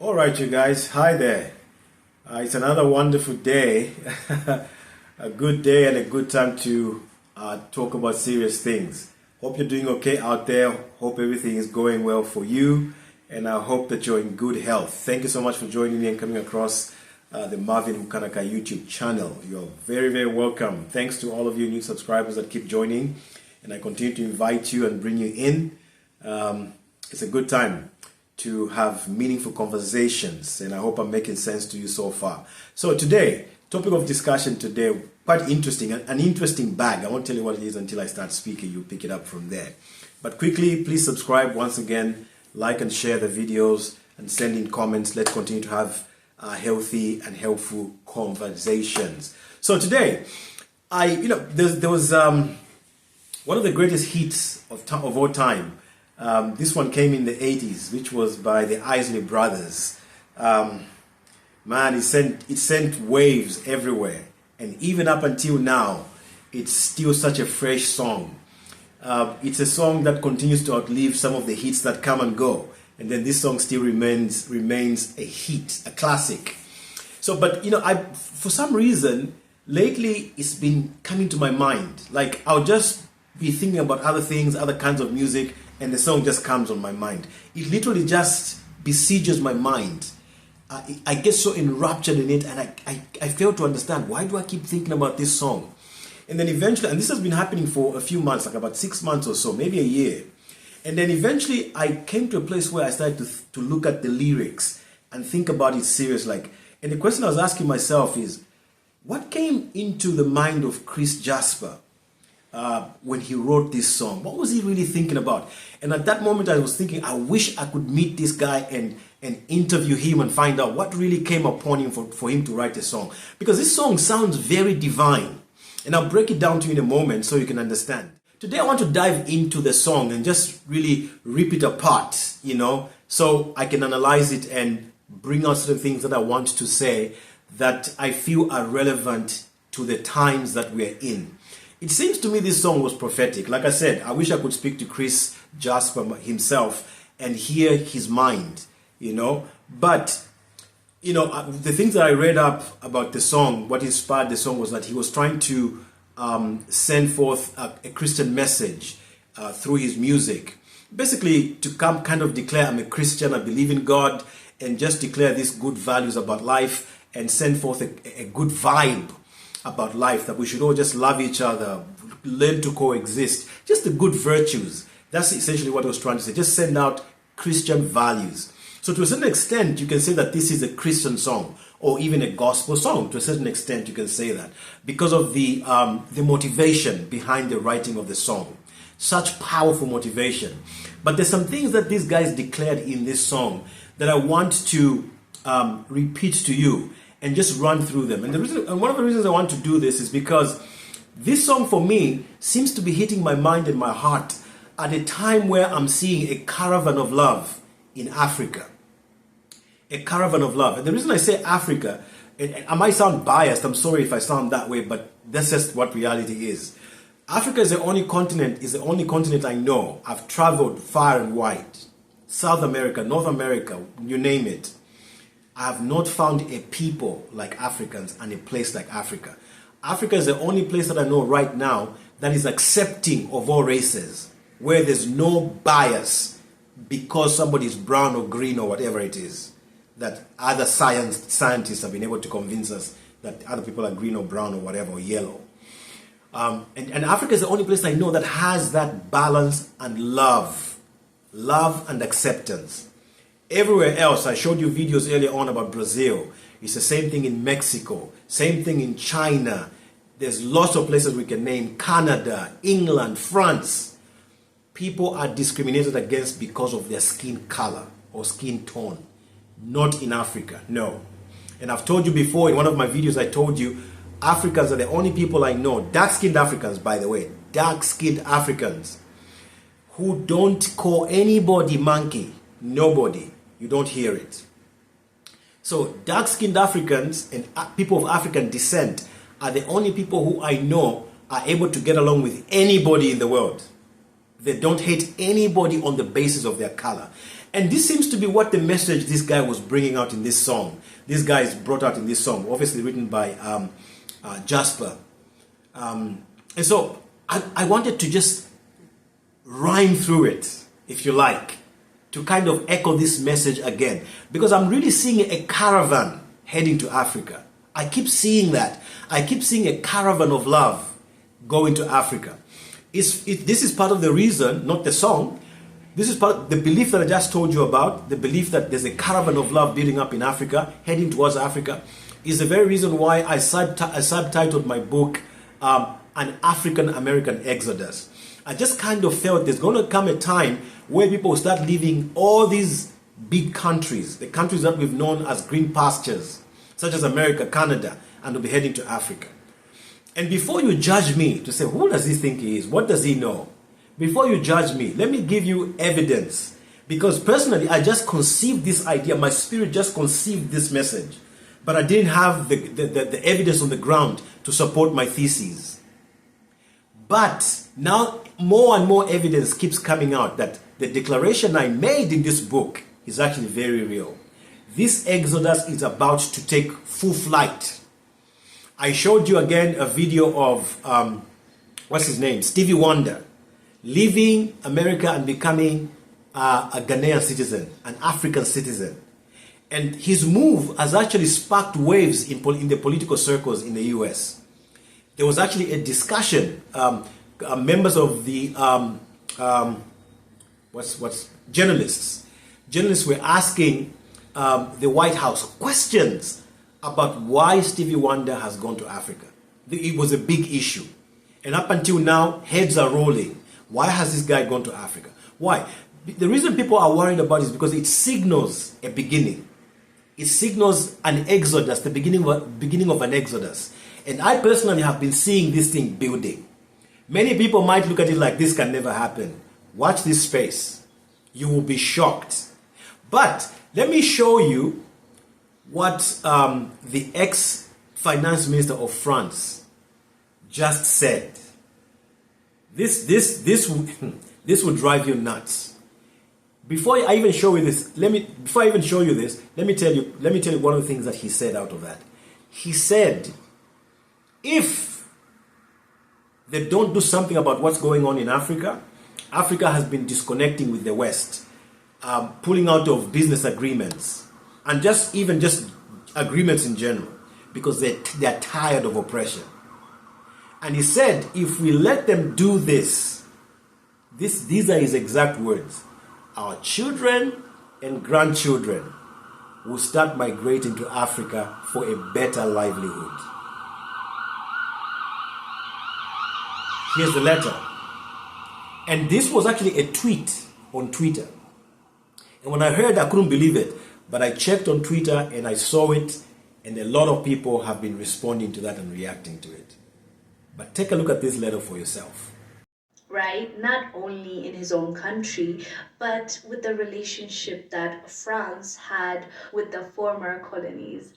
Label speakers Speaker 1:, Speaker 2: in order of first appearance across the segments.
Speaker 1: All right, you guys. Hi there. It's another wonderful day, a good day and a good time to talk about serious things. Hope you're doing okay out there. Hope everything is going well for you, and I hope that you're in good health. Thank you so much for joining me and coming across the Marvin Mukanaka YouTube channel. You're very, very welcome. Thanks to all of you new subscribers that keep joining, and I continue to invite you and bring you in. It's a good time to have meaningful conversations, and I hope I'm making sense to you so far. So today, topic of discussion today, quite interesting, an interesting bag. I won't tell you what it is until I start speaking. You pick it up from there. But quickly, please subscribe once again, like and share the videos, and send in comments. Let's continue to have healthy and helpful conversations. So today, there was one of the greatest hits of all time. This one came in the 80s, which was by the Isley Brothers. Man, it sent waves everywhere. And even up until now, it's still such a fresh song. It's a song that continues to outlive some of the hits that come and go. And then this song still remains a hit, a classic. So, but for some reason, lately it's been coming to my mind. Like, I'll just be thinking about other things, other kinds of music, and the song just comes on my mind. It literally just besieges my mind. I get so enraptured in it, and I fail to understand, why do I keep thinking about this song? And then eventually, and this has been happening for a few months, like about 6 months or so, maybe a year. And then eventually I came to a place where I started to look at the lyrics and think about it seriously. And the question I was asking myself is, what came into the mind of Chris Jasper when he wrote this song? What was he really thinking about? And at that moment I was thinking, I wish I could meet this guy and interview him and find out what really came upon him for him to write a song. Because this song sounds very divine. And I'll break it down to you in a moment so you can understand. Today I want to dive into the song and just really rip it apart, so I can analyze it and bring out certain things that I want to say that I feel are relevant to the times that we're in. It seems to me this song was prophetic. Like I said, I wish I could speak to Chris Jasper himself and hear his mind, But, the things that I read up about the song, what inspired the song was that he was trying to send forth a Christian message through his music. Basically, to come kind of declare, I'm a Christian, I believe in God, and just declare these good values about life and send forth a good vibe about life, that we should all just love each other, learn to coexist, just the good virtues. That's essentially what I was trying to say. Just send out Christian values. So to a certain extent, you can say that this is a Christian song, or even a gospel song. To a certain extent, you can say that because of the motivation behind the writing of the song. Such powerful motivation. But there's some things that these guys declared in this song that I want to repeat to you and just run through them. And one of the reasons I want to do this is because this song for me seems to be hitting my mind and my heart at a time where I'm seeing a caravan of love in Africa. A caravan of love. And the reason I say Africa, and I might sound biased, I'm sorry if I sound that way, but that's just what reality is. Africa is the only continent I know. I've traveled far and wide. South America, North America, you name it. I have not found a people like Africans and a place like Africa. Africa is the only place that I know right now that is accepting of all races, where there's no bias because somebody is brown or green or whatever it is, that other scientists have been able to convince us that other people are green or brown or whatever, or yellow. And Africa is the only place I know that has that balance and love and acceptance. Everywhere else, I showed you videos earlier on about Brazil. It's the same thing in Mexico, same thing in China. There's lots of places we can name, Canada, England, France. People are discriminated against because of their skin color or skin tone. Not in Africa, no. And I've told you before in one of my videos, I told you, Africans are the only people I know, dark-skinned Africans, by the way, dark-skinned Africans, who don't call anybody monkey. Nobody. You don't hear it. So dark-skinned Africans and people of African descent are the only people who I know are able to get along with anybody in the world. They don't hate anybody on the basis of their color. And this seems to be what the message this guy was bringing out in this song. This guy is brought out in this song, obviously written by Jasper. And so I wanted to just rhyme through it, if you like, to kind of echo this message again. Because I'm really seeing a caravan heading to Africa. I keep seeing that. I keep seeing a caravan of love going to Africa. This is part of the reason, not the song. This is part of the belief that I just told you about, the belief that there's a caravan of love building up in Africa, heading towards Africa, is the very reason why I subtitled my book, An African American Exodus. I just kind of felt there's going to come a time where people will start leaving all these big countries, the countries that we've known as green pastures, such as America, Canada, and will be heading to Africa. And before you judge me to say, who does he think he is? What does he know? Before you judge me, let me give you evidence. Because personally, I just conceived this idea. My spirit just conceived this message. But I didn't have the evidence on the ground to support my thesis. But now more and more evidence keeps coming out that the declaration I made in this book is actually very real. This exodus is about to take full flight. I showed you again a video of, what's his name? Stevie Wonder, leaving America and becoming a Ghanaian citizen, an African citizen. And his move has actually sparked waves in the political circles in the US. There was actually a discussion, members of the, journalists were asking the White House questions about why Stevie Wonder has gone to Africa. It was a big issue. And up until now, heads are rolling. Why has this guy gone to Africa? Why? The reason people are worried about it is because it signals a beginning. It signals an exodus, the beginning of an exodus. And I personally have been seeing this thing building. Many people might look at it like this can never happen. Watch this space. You will be shocked. But let me show you what the ex-finance minister of France just said. This will drive you nuts. Before I even show you this, let me tell you one of the things that he said out of that. He said, if they don't do something about what's going on in Africa, Africa has been disconnecting with the West, pulling out of business agreements, and just agreements in general, because they're tired of oppression. And he said, if we let them do this, these are his exact words, our children and grandchildren will start migrating to Africa for a better livelihood. Here's the letter. And this was actually a tweet on Twitter. And when I heard, I couldn't believe it. But I checked on Twitter and I saw it. And a lot of people have been responding to that and reacting to it. But take a look at this letter for yourself.
Speaker 2: Right? Not only in his own country, but with the relationship that France had with the former colonies.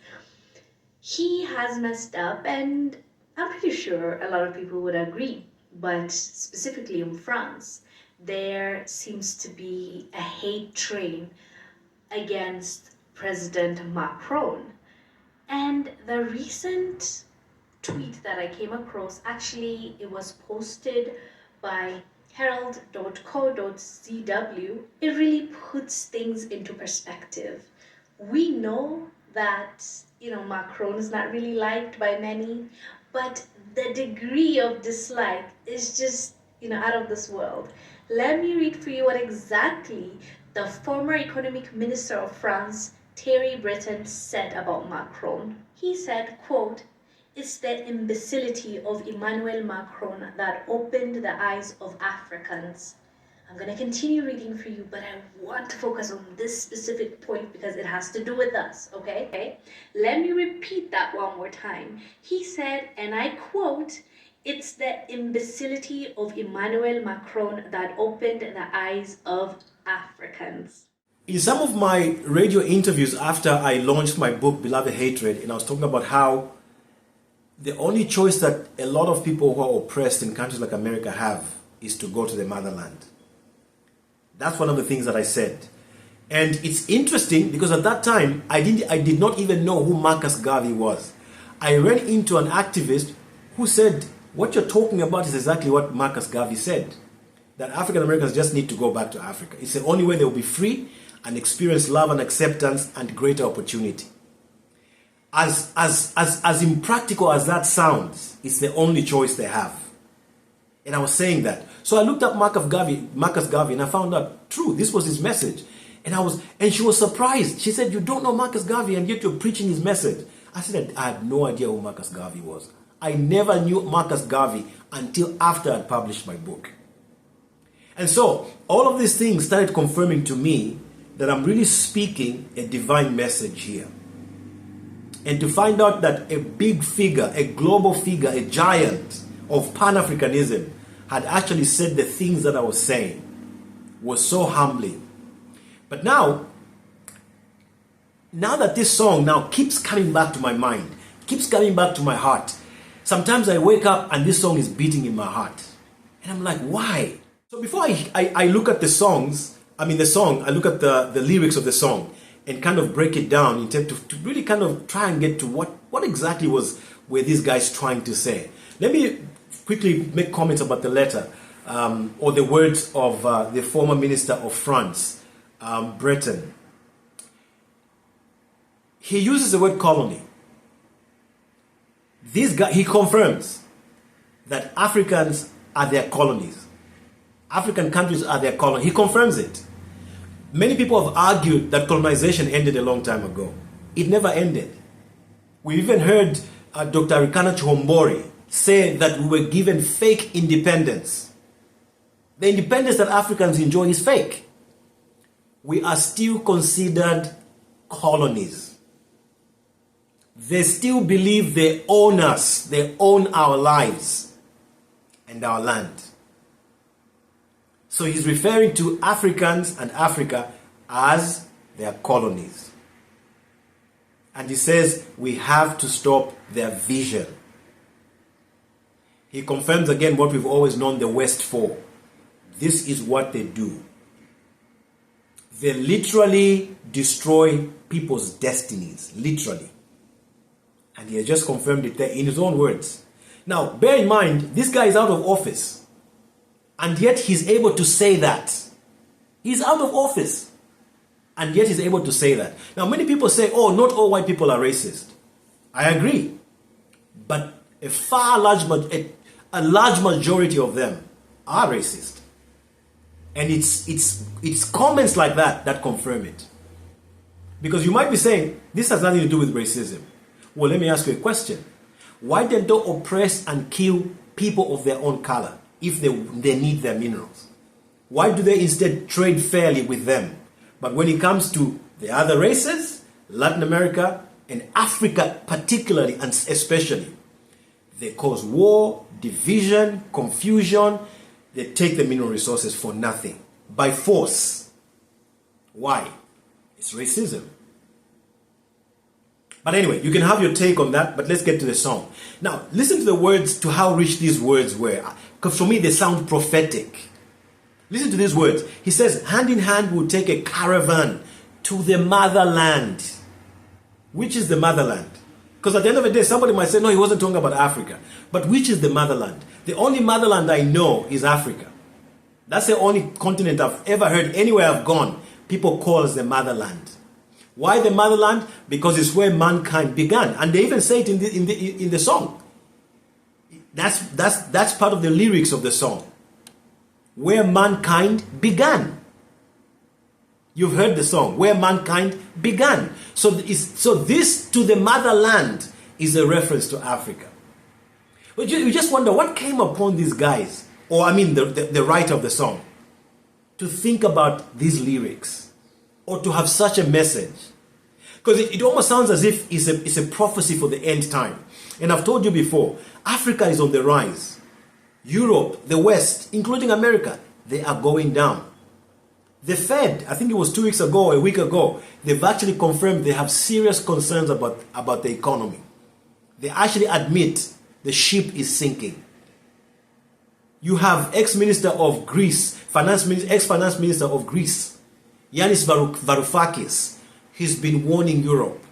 Speaker 2: He has messed up, and I'm pretty sure a lot of people would agree. But specifically in France, there seems to be a hate train against President Macron. And the recent tweet that I came across, actually it was posted by herald.co.cw. It really puts things into perspective. We know that, Macron is not really liked by many, but the degree of dislike is just, out of this world. Let me read for you what exactly the former economic minister of France, Thierry Breton, said about Macron. He said, quote, "It's the imbecility of Emmanuel Macron that opened the eyes of Africans." I'm going to continue reading for you, but I want to focus on this specific point because it has to do with us, okay? Let me repeat that one more time. He said, and I quote, "It's the imbecility of Emmanuel Macron that opened the eyes of Africans."
Speaker 1: In some of my radio interviews after I launched my book, Beloved Hatred, and I was talking about how the only choice that a lot of people who are oppressed in countries like America have is to go to the motherland. That's one of the things that I said. And it's interesting because at that time, I did not even know who Marcus Garvey was. I ran into an activist who said, what you're talking about is exactly what Marcus Garvey said. That African Americans just need to go back to Africa. It's the only way they will be free and experience love and acceptance and greater opportunity. As impractical as that sounds, it's the only choice they have. And I was saying that. So I looked up Marcus Garvey, and I found out, true, this was his message. And she was surprised. She said, you don't know Marcus Garvey and yet you're preaching his message. I said, I had no idea who Marcus Garvey was. I never knew Marcus Garvey until after I published my book. And so all of these things started confirming to me that I'm really speaking a divine message here. And to find out that a big figure, a global figure, a giant of Pan-Africanism had actually said the things that I was saying was so humbling. But now that this song now keeps coming back to my mind, keeps coming back to my heart, sometimes I wake up and this song is beating in my heart. And I'm like, why? So before I look at the I look at the lyrics of the song and kind of break it down in terms to really kind of try and get to what exactly were these guys trying to say. Let me quickly make comments about the letter or the words of the former minister of France, Breton. He uses the word colony. This guy, he confirms that Africans are their colonies. African countries are their colony. He confirms it. Many people have argued that colonization ended a long time ago. It never ended. We even heard Dr. Rikana Chihombori say that we were given fake independence. The independence that Africans enjoy is fake. We are still considered colonies. They still believe they own us. They own our lives and our land. So he's referring to Africans and Africa as their colonies. And he says we have to stop their vision. He confirms again what we've always known the West for. This is what they do. They literally destroy people's destinies. Literally. And he has just confirmed it there in his own words. Now, bear in mind, this guy is out of office. And yet he's able to say that. He's out of office. And yet he's able to say that. Now, many people say, oh, not all white people are racist. I agree. But a large majority of them are racist. And it's comments like that confirm it. Because you might be saying, this has nothing to do with racism. Well, let me ask you a question. Why don't they oppress and kill people of their own color if they need their minerals? Why do they instead trade fairly with them? But when it comes to the other races, Latin America and Africa particularly and especially, they cause war, division, confusion. They take the mineral resources for nothing, by force. Why? It's racism. But anyway, you can have your take on that, but let's get to the song. Now, listen to the words, to how rich these words were. Because for me, they sound prophetic. Listen to these words. He says, hand in hand we'll take a caravan to the motherland. Which is the motherland? Because at the end of the day, somebody might say, no, he wasn't talking about Africa. But which is the motherland? The only motherland I know is Africa. That's the only continent I've ever heard, anywhere I've gone, people call as the motherland. Why the motherland? Because it's where mankind began. And they even say it in the song. That's part of the lyrics of the song. Where mankind began. You've heard the song, where mankind began. So this to the motherland is a reference to Africa. But you just wonder what came upon these guys, or the writer of the song, to think about these lyrics, or to have such a message. Because it almost sounds as if it's a prophecy for the end time. And I've told you before, Africa is on the rise. Europe, the West, including America, they are going down. The Fed, I think it was 2 weeks ago, a week ago, they've actually confirmed they have serious concerns about the economy. They actually admit the ship is sinking. You have ex-minister of Greece, ex-finance minister of Greece, Yanis Varoufakis, he's been warning Europe,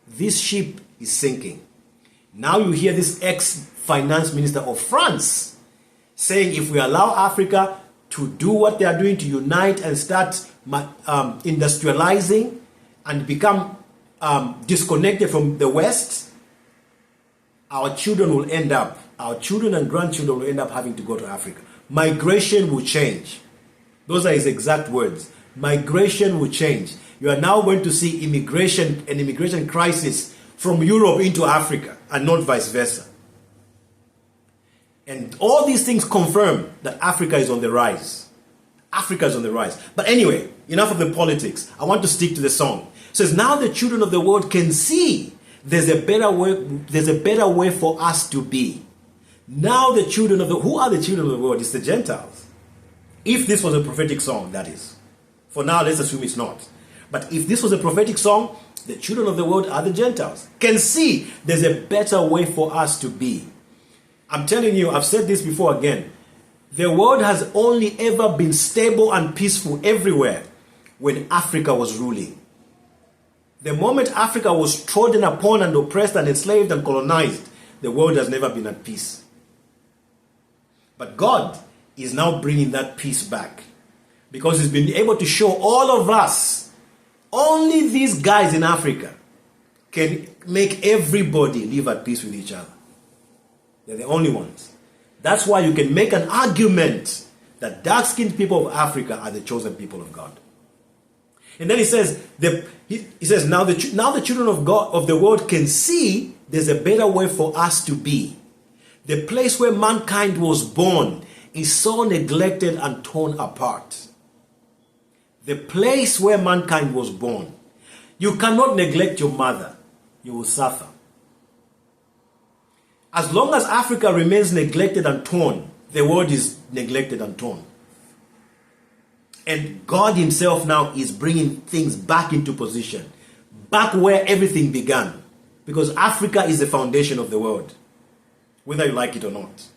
Speaker 1: this ship is sinking. Now you hear this ex-finance minister of France saying if we allow Africa to do what they are doing, to unite and start industrializing and become disconnected from the West, our children and grandchildren will end up having to go to Africa. Migration will change. Those are his exact words. Migration will change. You are now going to see an immigration crisis from Europe into Africa and not vice versa. And all these things confirm that Africa is on the rise. Africa is on the rise. But anyway, enough of the politics. I want to stick to the song. It says, now the children of the world can see there's a better way for us to be. Now the children of the, who are the children of the world? It's the Gentiles. If this was a prophetic song, that is. For now, let's assume it's not. But if this was a prophetic song, the children of the world are the Gentiles. Can see there's a better way for us to be. I'm telling you, I've said this before again. The world has only ever been stable and peaceful everywhere when Africa was ruling. The moment Africa was trodden upon and oppressed and enslaved and colonized, the world has never been at peace. But God is now bringing that peace back because he's been able to show all of us, only these guys in Africa can make everybody live at peace with each other. They're the only ones. That's why you can make an argument that dark-skinned people of Africa are the chosen people of God. And then he says, now the children of God of the world can see there's a better way for us to be. The place where mankind was born is so neglected and torn apart. The place where mankind was born. You cannot neglect your mother. You will suffer. As long as Africa remains neglected and torn, the world is neglected and torn. And God himself now is bringing things back into position. Back where everything began. Because Africa is the foundation of the world. Whether you like it or not.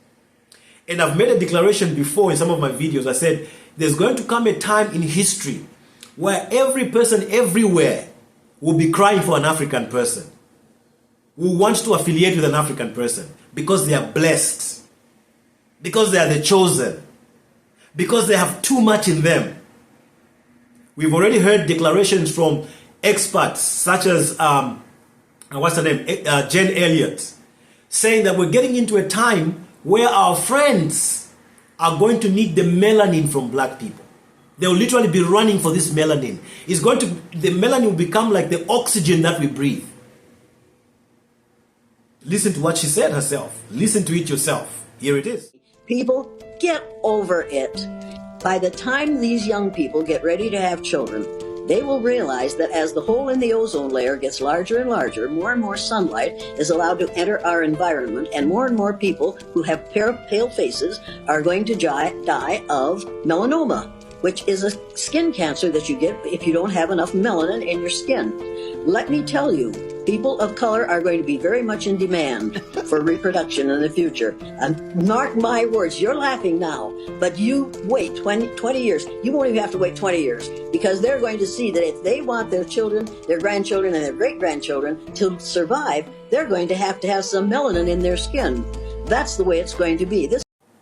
Speaker 1: And I've made a declaration before in some of my videos. I said, there's going to come a time in history where every person everywhere will be crying for an African person. Who wants to affiliate with an African person. Because they are blessed. Because they are the chosen. Because they have too much in them. We've already heard declarations from experts such as, what's her name, Jen Elliott, saying that we're getting into a time where our friends are going to need the melanin from black people. They'll literally be running for this melanin. The melanin will become like the oxygen that we breathe. Listen to what she said herself. Listen to it yourself. Here it is.
Speaker 3: People, get over it. By the time these young people get ready to have children, they will realize that as the hole in the ozone layer gets larger and larger, more and more sunlight is allowed to enter our environment, and more people who have pale faces are going to die of melanoma, which is a skin cancer that you get if you don't have enough melanin in your skin. Let me tell you, people of color are going to be very much in demand for reproduction in the future. And mark my words, you're laughing now, but you wait 20 years. You won't even have to wait 20 years because they're going to see that if they want their children, their grandchildren, and their great-grandchildren to survive, they're going to have some melanin in their skin. That's the way it's going to be.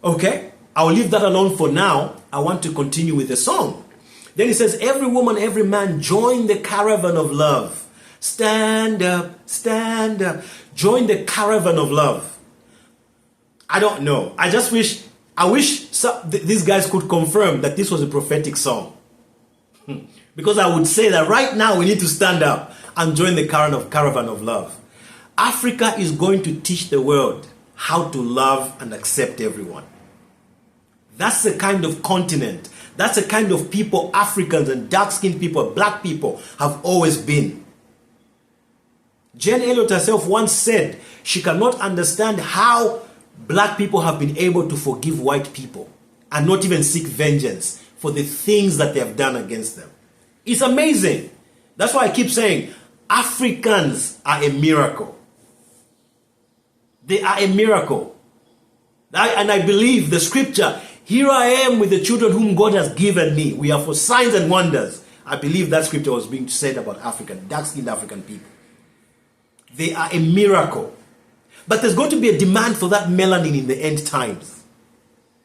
Speaker 1: Okay, I'll leave that alone for now. I want to continue with the song. Then it says, every woman, every man, join the caravan of love. Stand up, stand up. Join the caravan of love. I don't know. I wish these guys could confirm that this was a prophetic song. Because I would say that right now we need to stand up and join the caravan of love. Africa is going to teach the world how to love and accept everyone. That's the kind of continent, that's the kind of people Africans and dark-skinned people, black people have always been. Jen Elliott herself once said she cannot understand how black people have been able to forgive white people and not even seek vengeance for the things that they have done against them. It's amazing. That's why I keep saying Africans are a miracle. They are a miracle. And I believe the scripture, here I am with the children whom God has given me. We are for signs and wonders. I believe that scripture was being said about African, dark-skinned African people. They are a miracle. But there's going to be a demand for that melanin in the end times.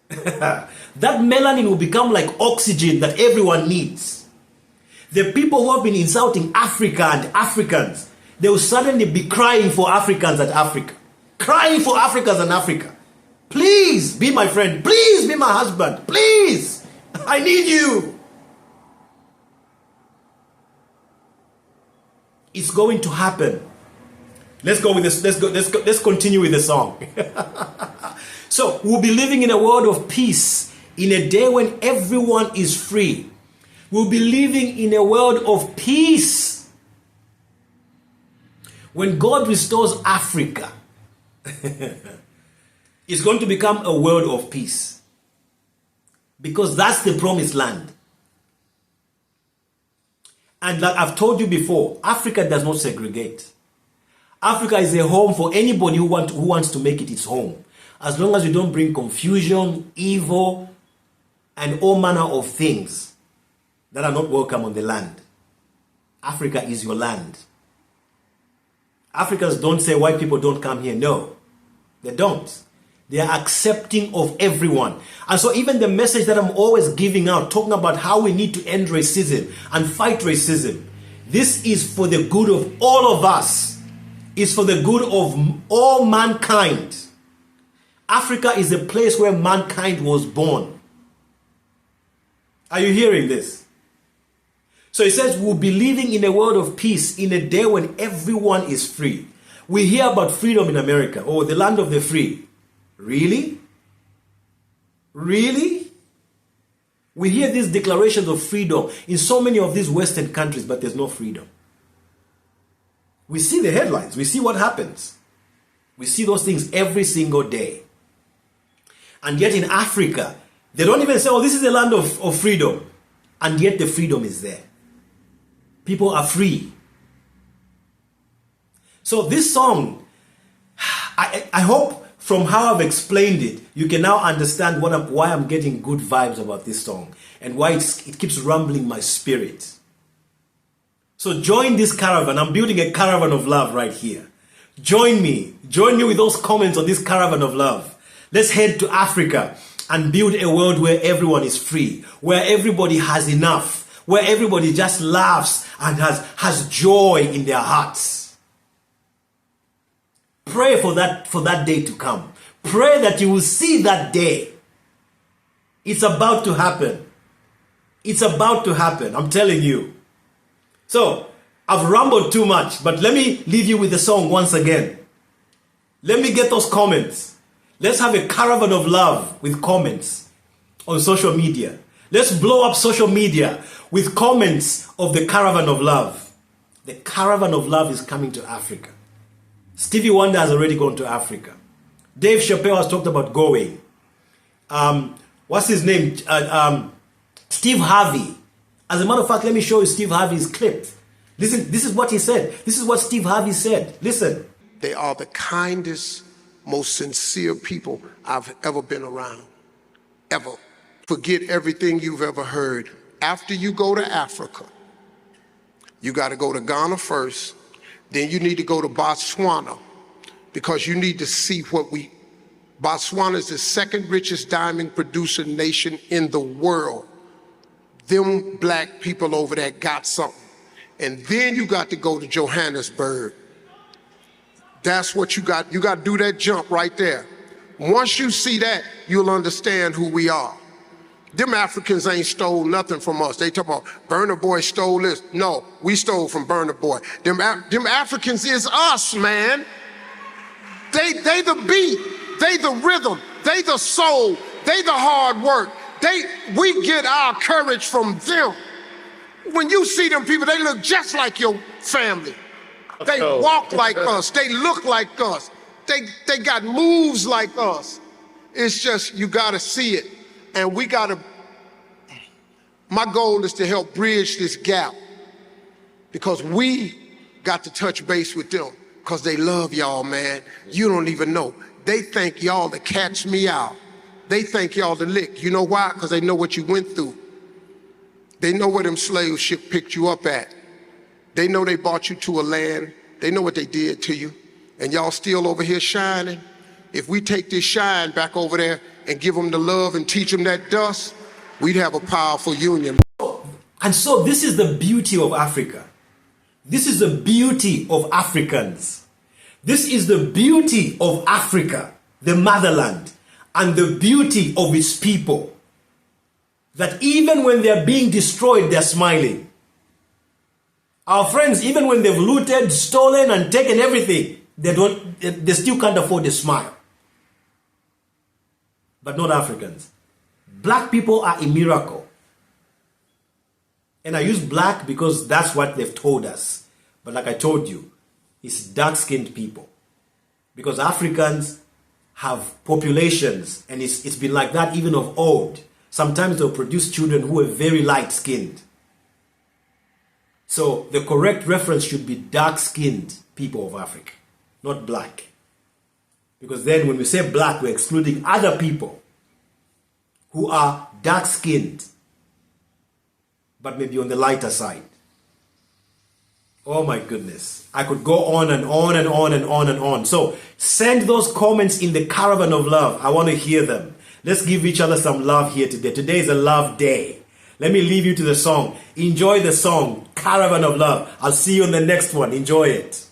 Speaker 1: That melanin will become like oxygen that everyone needs. The people who have been insulting Africa and Africans, they will suddenly be crying for Africans and Africa. Crying for Africans and Africa. Please be my friend. Please be my husband. Please. I need you. It's going to happen. Let's go with this. Let's continue with the song. So we'll be living in a world of peace, in a day when everyone is free. We'll be living in a world of peace. When God restores Africa, it's going to become a world of peace. Because that's the promised land. And like I've told you before, Africa does not segregate. Africa is a home for anybody who wants to make it its home. As long as you don't bring confusion, evil, and all manner of things that are not welcome on the land. Africa is your land. Africans don't say white people don't come here. No, they don't. They are accepting of everyone. And so even the message that I'm always giving out, talking about how we need to end racism and fight racism, this is for the good of all of us. It's for the good of all mankind. Africa is a place where mankind was born. Are you hearing this? So it says we'll be living in a world of peace in a day when everyone is free. We hear about freedom in America, or the land of the free. Really? Really? We hear these declarations of freedom in so many of these Western countries, but there's no freedom. We see the headlines. We see what happens. We see those things every single day. And yet in Africa, they don't even say, oh, this is the land of freedom. And yet the freedom is there. People are free. So this song, I hope from how I've explained it, you can now understand why I'm getting good vibes about this song and why it keeps rumbling my spirit. So join this caravan. I'm building a caravan of love right here. Join me. Join me with those comments on this caravan of love. Let's head to Africa and build a world where everyone is free, where everybody has enough, where everybody just laughs and has joy in their hearts. Pray for that day to come. Pray that you will see that day. It's about to happen. It's about to happen. I'm telling you. So, I've rambled too much, but let me leave you with the song once again. Let me get those comments. Let's have a caravan of love with comments on social media. Let's blow up social media with comments of the caravan of love. The caravan of love is coming to Africa. Stevie Wonder has already gone to Africa. Dave Chappelle has talked about going. What's his name? Steve Harvey. As a matter of fact, let me show you Steve Harvey's clip. Listen, this is what he said. This is what Steve Harvey said. Listen.
Speaker 4: They are the kindest, most sincere people I've ever been around. Ever. Forget everything you've ever heard. After you go to Africa, you got to go to Ghana first. Then you need to go to Botswana, because you need to see Botswana is the second richest diamond producer nation in the world. Them black people over there got something. And then you got to go to Johannesburg. That's what you got. You got to do that jump right there. Once you see that, you'll understand who we are. Them Africans ain't stole nothing from us. They talk about Burna Boy stole this. No, we stole from Burna Boy. Them Africans is us, man. They the beat, they the rhythm, they the soul, they the hard work. We get our courage from them. When you see them people, they look just like your family. They walk like us. They look like us. They got moves like us. It's just, you gotta see it. And my goal is to help bridge this gap, because we got to touch base with them, because they love y'all, man. You don't even know. They think y'all to catch me out. They think y'all to lick. You know why? Because they know what you went through. They know where them slave ship picked you up at. They know they brought you to a land. They know what they did to you. And y'all still over here shining. If we take this shine back over there and give them the love and teach them that dust, we'd have a powerful union.
Speaker 1: And so this is the beauty of Africa. This is the beauty of Africans. This is the beauty of Africa, the motherland, and the beauty of its people. That even when they're being destroyed, they're smiling. Our friends, even when they've looted, stolen, and taken everything, they still can't afford a smile. But not Africans. Black people are a miracle. And I use black because that's what they've told us. But like I told you, it's dark-skinned people. Because Africans have populations, and it's been like that even of old. Sometimes they'll produce children who are very light-skinned. So the correct reference should be dark-skinned people of Africa, not black. Because then when we say black, we're excluding other people who are dark-skinned, but maybe on the lighter side. Oh my goodness. I could go on and on and on and on and on. So send those comments in the Caravan of Love. I want to hear them. Let's give each other some love here today. Today is a love day. Let me leave you to the song. Enjoy the song, Caravan of Love. I'll see you in the next one. Enjoy it.